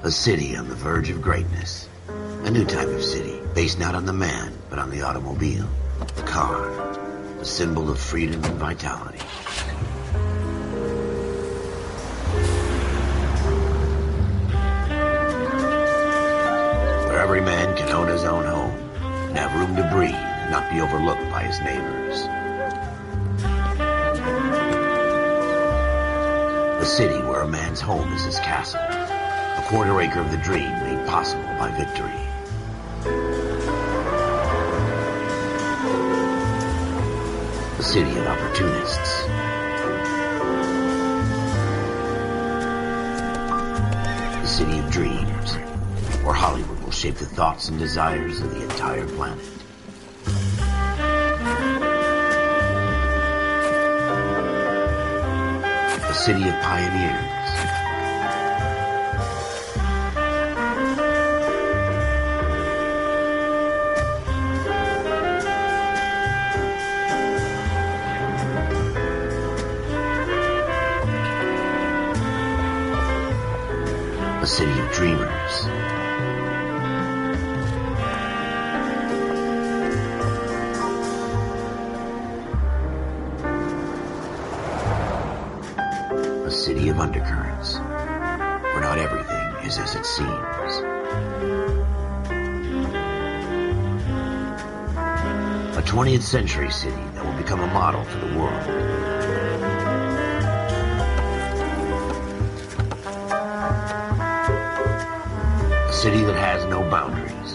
A city on the verge of greatness. A new type of city, based not on the man, but on the automobile. The car. A symbol of freedom and vitality. Where every man can own his own home and have room to breathe and not be overlooked by his neighbors. A city where a man's home is his castle. A quarter acre of the dream made possible by victory. A city of opportunists. A city of dreams, where Hollywood will shape the thoughts and desires of the entire planet. A city of pioneers. A city of dreamers. A city of undercurrents, where not everything is as it seems. A 20th century city that will become a model for the world. A city that has no boundaries,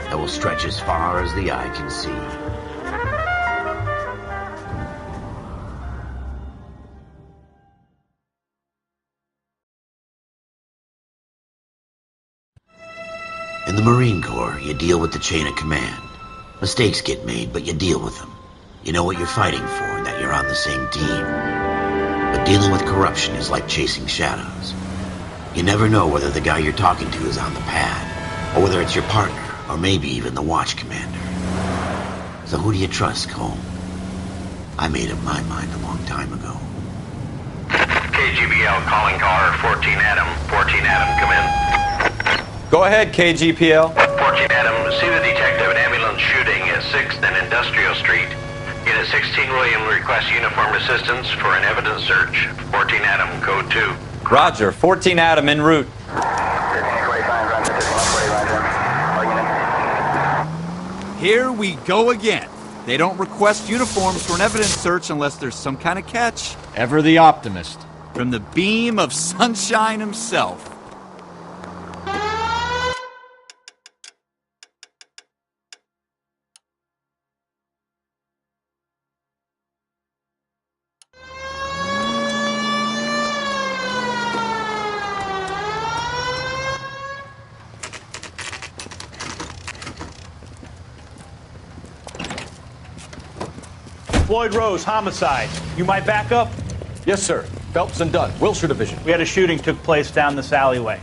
that will stretch as far as the eye can see. In the Marine Corps, you deal with the chain of command. Mistakes get made, but you deal with them. You know what you're fighting for and that you're on the same team. But dealing with corruption is like chasing shadows. You never know whether the guy you're talking to is on the pad, or whether it's your partner, or maybe even the watch commander. So who do you trust, Cole? I made up my mind a long time ago. KGBL calling caller 14 Adam. 14 Adam, come in. Go ahead, KGPL. 14 Adam, see the detective, an ambulance shooting at 6th and Industrial Street. Unit 16 William requests uniformed assistance for an evidence search. 14 Adam, code 2. Roger, 14 Adam en route. Here we go again. They don't request uniforms for an evidence search unless there's some kind of catch. Ever the optimist. From the beam of sunshine himself. Floyd Rose, homicide. You might back up? Yes, sir. Phelps and Dunn, Wilshire Division. We had a shooting took place down this alleyway.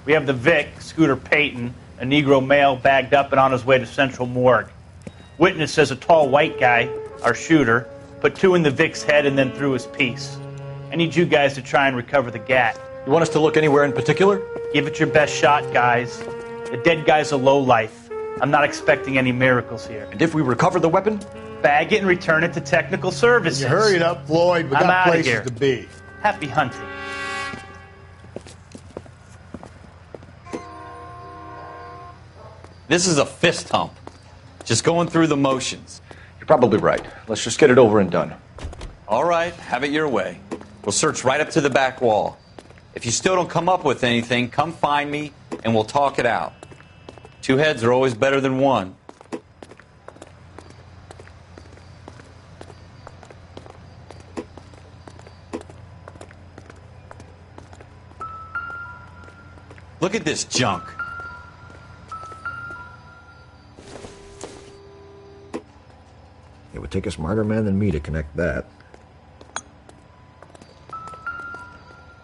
We have the Vic, Scooter Payton, a Negro male bagged up and on his way to Central Morgue. Witness says a tall white guy, our shooter, put 2 in the Vic's head and then threw his piece. I need you guys to try and recover the gat. You want us to look anywhere in particular? Give it your best shot, guys. The dead guy's a lowlife. I'm not expecting any miracles here. And if we recover the weapon? Bag it and return it to technical services. You hurry it up, Floyd. We I'm got outta places here. to be. Happy hunting. This is a fist hump. Just going through the motions. You're probably right. Let's just get it over and done. All right, have it your way. We'll search right up to the back wall. If you still don't come up with anything, come find me and we'll talk it out. 2 heads are always better than 1. Look at this junk. It would take a smarter man than me to connect that.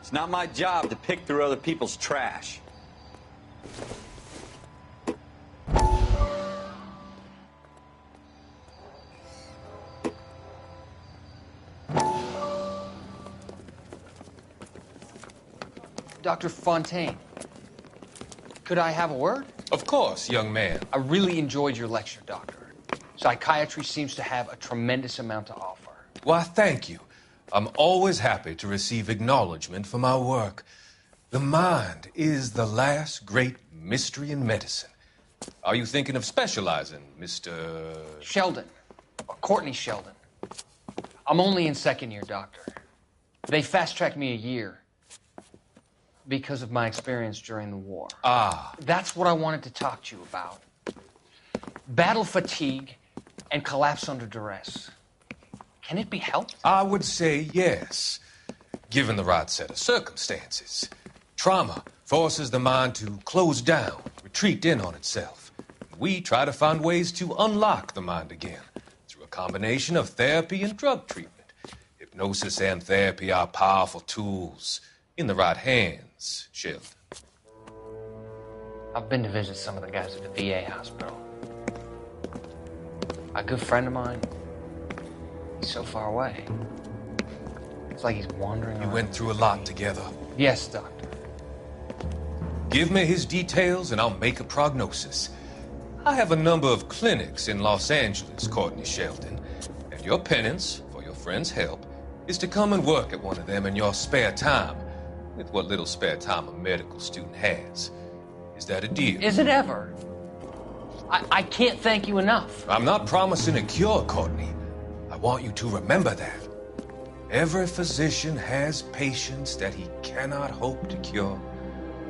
It's not my job to pick through other people's trash. Dr. Fontaine, could I have a word? Of course, young man. I really enjoyed your lecture, Doctor. Psychiatry seems to have a tremendous amount to offer. Why, thank you. I'm always happy to receive acknowledgement for my work. The mind is the last great mystery in medicine. Are you thinking of specializing, Mr. Sheldon. Courtney Sheldon. I'm only in second year, Doctor. They fast-tracked me a year because of my experience during the war. Ah. That's what I wanted to talk to you about. Battle fatigue and collapse under duress. Can it be helped? I would say yes, given the right set of circumstances. Trauma forces the mind to close down, retreat in on itself. We try to find ways to unlock the mind again through a combination of therapy and drug treatment. Hypnosis and therapy are powerful tools in the right hands, Sheldon. I've been to visit some of the guys at the VA hospital. A good friend of mine, he's so far away. It's like he's wandering around. You went through a lot together. Yes, Doctor. Give me his details and I'll make a prognosis. I have a number of clinics in Los Angeles, Courtney Sheldon, and your penance, for your friend's help, is to come and work at one of them in your spare time, with what little spare time a medical student has. Is that a deal? Is it ever? I can't thank you enough. I'm not promising a cure, Courtney. I want you to remember that. Every physician has patients that he cannot hope to cure,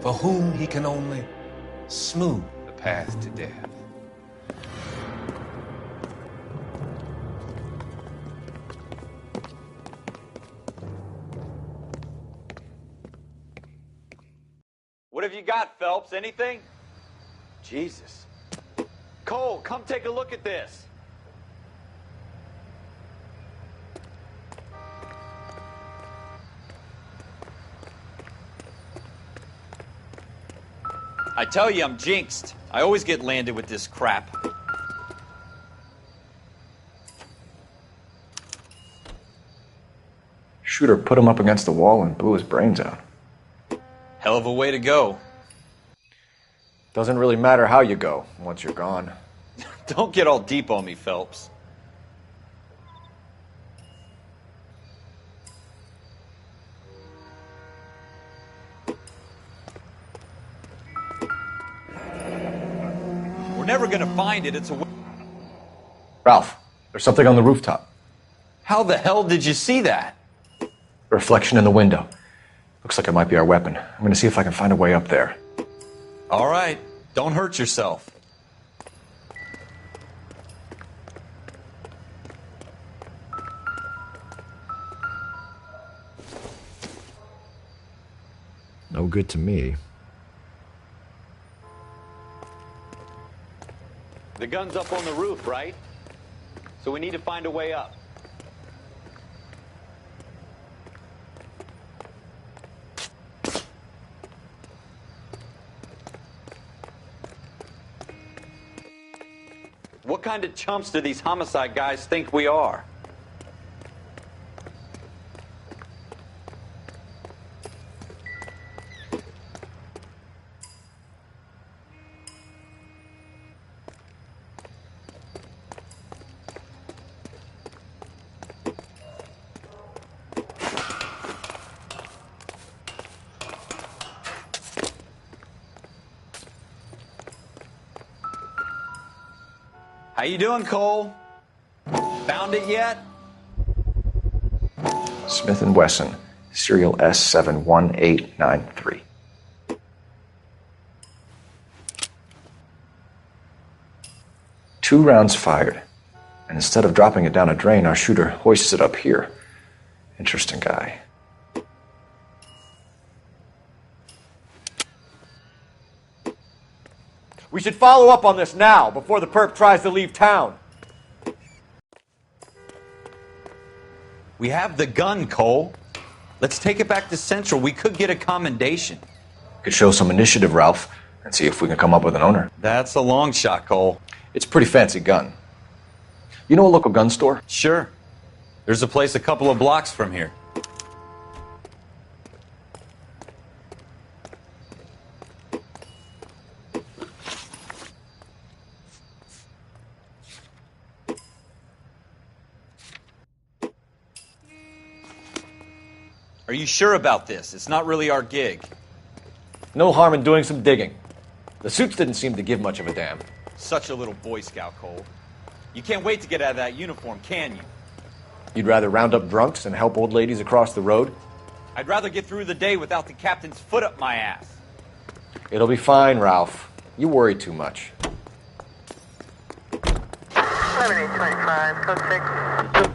for whom he can only smooth the path to death. What have you got, Phelps? Anything? Jesus. Cole, come take a look at this. I tell you, I'm jinxed. I always get landed with this crap. Shooter put him up against the wall and blew his brains out. Hell of a way to go. Doesn't really matter how you go once you're gone. Don't get all deep on me, Phelps. We're never gonna find it. It's a... Ralph, there's something on the rooftop. How the hell did you see that? A reflection in the window. Looks like it might be our weapon. I'm gonna see if I can find a way up there. All right. Don't hurt yourself. No good to me. The gun's up on the roof, right? So we need to find a way up. What kind of chumps do these homicide guys think we are? How you doing, Cole? Found it yet? Smith & Wesson, serial S71893. Two rounds fired, and instead of dropping it down a drain, our shooter hoists it up here. Interesting guy. We should follow up on this now, before the perp tries to leave town. We have the gun, Cole. Let's take it back to Central. We could get a commendation. Could show some initiative, Ralph, and see if we can come up with an owner. That's a long shot, Cole. It's a pretty fancy gun. You know a local gun store? Sure. There's a place a couple of blocks from here. Are you sure about this? It's not really our gig. No harm in doing some digging. The suits didn't seem to give much of a damn. Such a little Boy Scout, Cole. You can't wait to get out of that uniform, can you? You'd rather round up drunks and help old ladies across the road? I'd rather get through the day without the captain's foot up my ass. It'll be fine, Ralph. You worry too much. 7825, code 6.